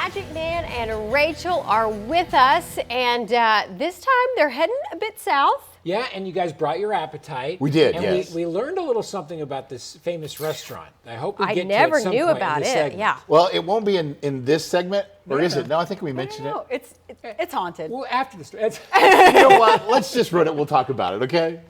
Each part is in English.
Magic Man and Rachel are with us, and this time they're heading a bit south. Yeah, and you guys brought your appetite. We did, and yes. we learned a little something about this famous restaurant. I hope we get to it never at some knew point about in this it. segment. Yeah. Well, it won't be in this segment, or is it? No, I think we mentioned No, it. it's haunted. Well, after the story. You know what? Let's just run it. We'll talk about it, okay?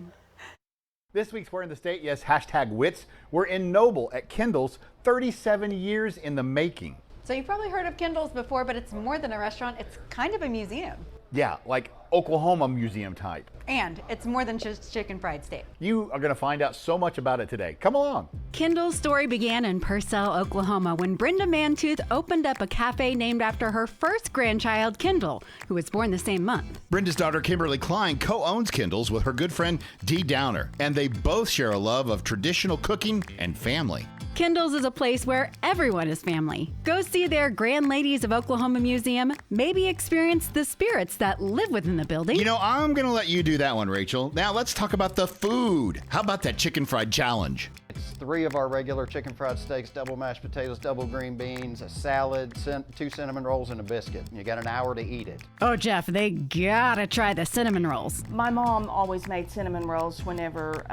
This week's Where in the State, yes, hashtag WITS. We're in Noble at Kendall's, 37 years in the making. So you've probably heard of Kendall's before, but it's more than a restaurant. It's kind of a museum. Yeah, like Oklahoma museum type. And it's more than just chicken fried steak. You are going to find out so much about it today. Come along. Kendall's story began in Purcell, Oklahoma, when Brenda Mantooth opened up a cafe named after her first grandchild, Kendall, who was born the same month. Brenda's daughter, Kimberly Klein, co-owns Kendall's with her good friend, Dee Downer, and they both share a love of traditional cooking and family. Kendall's is a place where everyone is family. Go see their Grand Ladies of Oklahoma Museum, maybe experience the spirits that live within the building. You know, I'm going to let you do that one, Rachel. Now let's talk about the food. How about that chicken fried challenge? It's 3 of our regular chicken fried steaks, double mashed potatoes, double green beans, a salad, 2 cinnamon rolls, and a biscuit. You got an hour to eat it. Oh, Jeff, they gotta try the cinnamon rolls. My mom always made cinnamon rolls whenever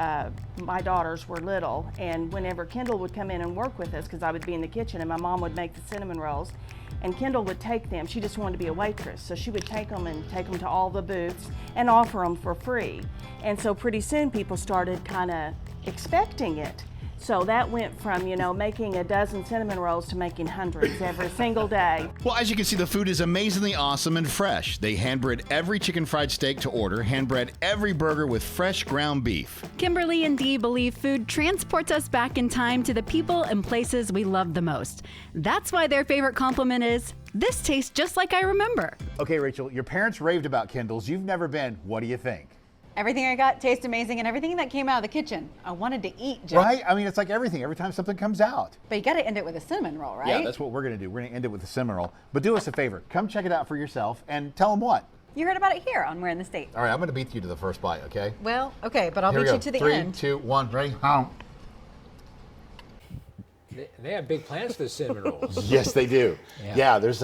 my daughters were little, and whenever Kendall would come in and work with us, because I would be in the kitchen and my mom would make the cinnamon rolls, and Kendall would take them. She just wanted to be a waitress, so she would take them to all the booths and offer them for free. And so pretty soon people started kind of expecting it. So that went from, making a dozen cinnamon rolls to making hundreds every single day. Well, as you can see, the food is amazingly awesome and fresh. They hand-bread every chicken fried steak to order, hand-bread every burger with fresh ground beef. Kimberly and Dee believe food transports us back in time to the people and places we love the most. That's why their favorite compliment is, "This tastes just like I remember." Okay, Rachel, your parents raved about Kendall's. You've never been. What do you think? Everything I got tastes amazing, and everything that came out of the kitchen, I wanted to eat, Jeff. Right? I mean, it's like everything. Every time something comes out. But you got to end it with a cinnamon roll, right? Yeah, that's what we're going to do. We're going to end it with a cinnamon roll. But do us a favor. Come check it out for yourself and tell them what. You heard about it here on Where in the State. All right, I'm going to beat you to the first bite, okay? Well, okay, but I'll Here we beat go. you to the 3, end. 2, 1, ready? They have big plans for the cinnamon rolls. Yes, they do. Yeah, there's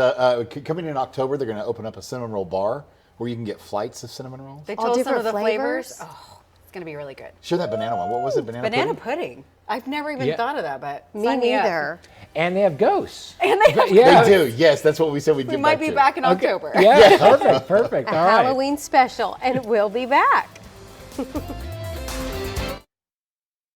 coming in October, they're going to open up a cinnamon roll bar where you can get flights of cinnamon rolls. They All told us some different of the flavors? flavors. Oh, it's going to be really good. Show that banana one. What was it? Banana Pudding. I've never even Yeah. thought of that, but Me sign up. neither. And they have ghosts. And they have Yeah. They do. Yes, that's what we said we'd We get might back be to. back in October. Yeah, perfect. A All right. Halloween special, and we'll be back.